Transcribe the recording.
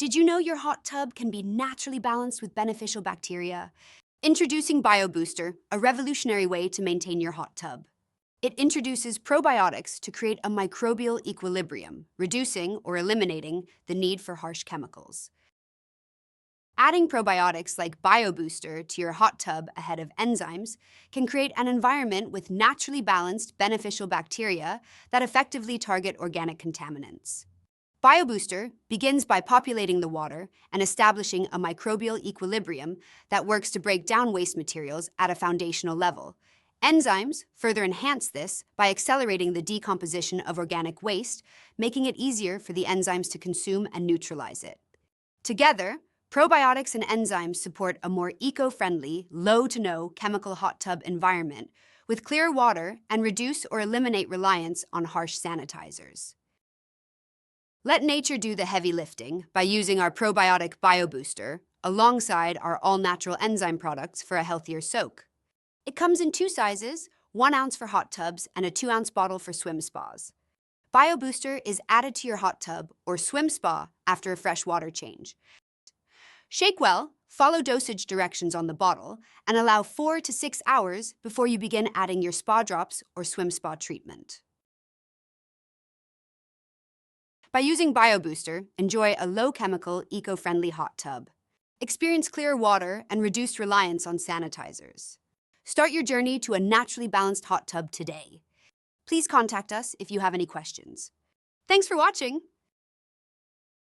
Did you know your hot tub can be naturally balanced with beneficial bacteria? Introducing BioBooster, a revolutionary way to maintain your hot tub. It introduces probiotics to create a microbial equilibrium, reducing or eliminating the need for harsh chemicals. Adding probiotics like BioBooster to your hot tub ahead of enzymes can create an environment with naturally balanced beneficial bacteria that effectively target organic contaminants. BioBooster begins by populating the water and establishing a microbial equilibrium that works to break down waste materials at a foundational level. Enzymes further enhance this by accelerating the decomposition of organic waste, making it easier for the enzymes to consume and neutralize it. Together, probiotics and enzymes support a more eco-friendly, low-to-no chemical hot tub environment with clear water and reduce or eliminate reliance on harsh sanitizers. Let nature do the heavy lifting by using our probiotic BioBooster alongside our all-natural enzyme products for a healthier soak. It comes in two sizes, 1 ounce for hot tubs and a 2-ounce bottle for swim spas. BioBooster is added to your hot tub or swim spa after a fresh water change. Shake well, follow dosage directions on the bottle, and allow 4 to 6 hours before you begin adding your spa drops or swim spa treatment. By using BioBooster, enjoy a low-chemical, eco-friendly hot tub. Experience clear water and reduced reliance on sanitizers. Start your journey to a naturally balanced hot tub today. Please contact us if you have any questions. Thanks for watching!